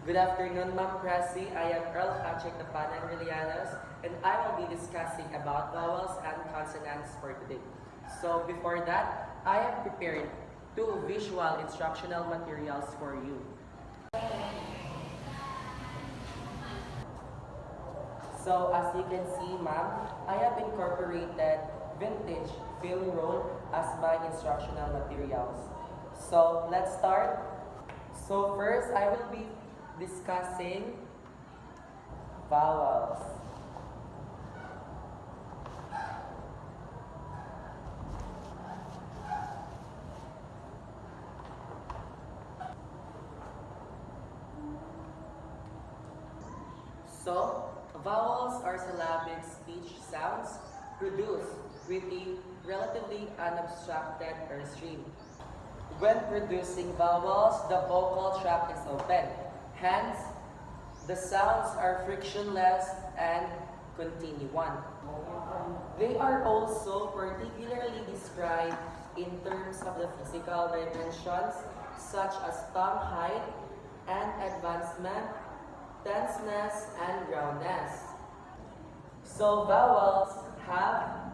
Good afternoon, Ma'am Presi. I am Earl Patrick Napanan Relianos, and I will be discussing about vowels and consonants for today. So before that, I have prepared two visual instructional materials for you. So as you can see, ma'am, I have incorporated vintage film roll as my instructional materials. So let's start. So first, I will be discussing vowels. So, vowels are syllabic speech sounds produced with a relatively unobstructed air stream. When producing vowels, the vocal tract is open. Hence, the sounds are frictionless and continuous. They are also particularly described in terms of the physical dimensions such as tongue height and advancement, tenseness, and roundness. So vowels have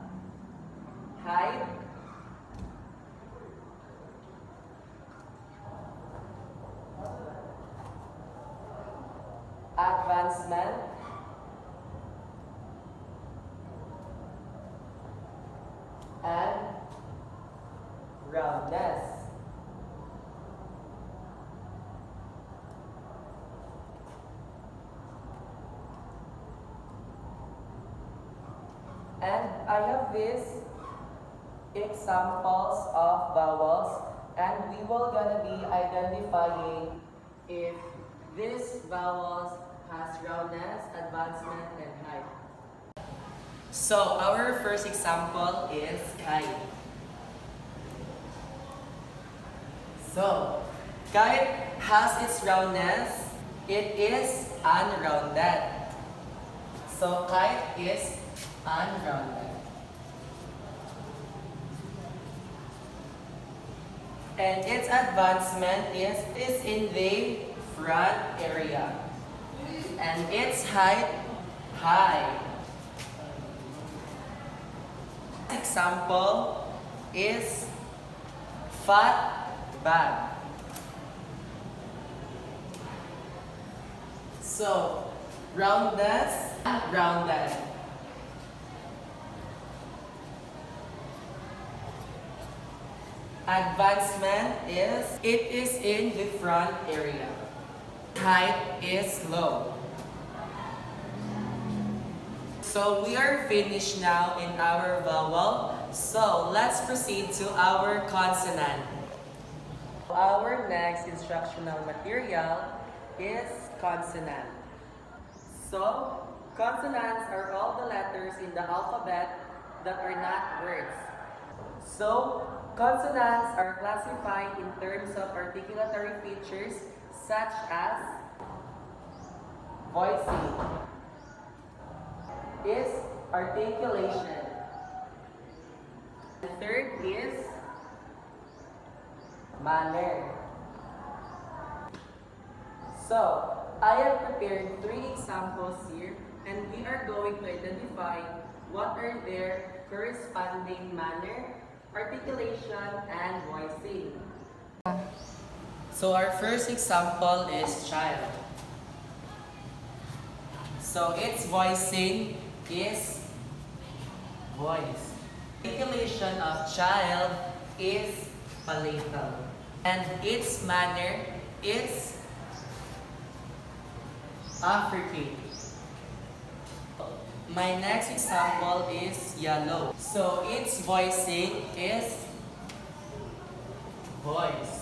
height, advancement, and roundness. And I have these examples of vowels, and we will gonna be identifying if this vowels has roundness, advancement, and height. So our first example is kite. So kite has its roundness. It is unrounded. So kite is unrounded. And its advancement is in the front area. And its height, high. Example is fat bag. So, roundness, rounded. Advancement is, it is in the front area. Height is low. So we are finished now in our vowel. So let's proceed to our consonant. Our next instructional material is consonant. So consonants are all the letters in the alphabet that are not words. So consonants are classified in terms of articulatory features such as voicing is articulation. The third is manner. So, I have prepared three examples here, and we are going to identify what are their corresponding manner, articulation, and voicing. So our first example is child. So its voicing is voice. Articulation of child is palatal. And its manner is affricate. My next example is yellow. So its voicing is voice.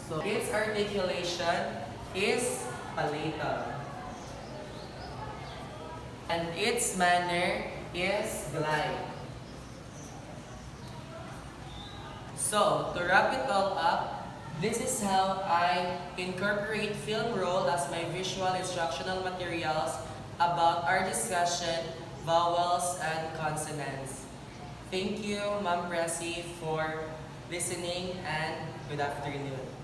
So its articulation is palatal. And its manner is glide. So, to wrap it all up, this is how I incorporate film roll as my visual instructional materials about our discussion, vowels and consonants. Thank you, Ma'am Presi, for listening, and good afternoon.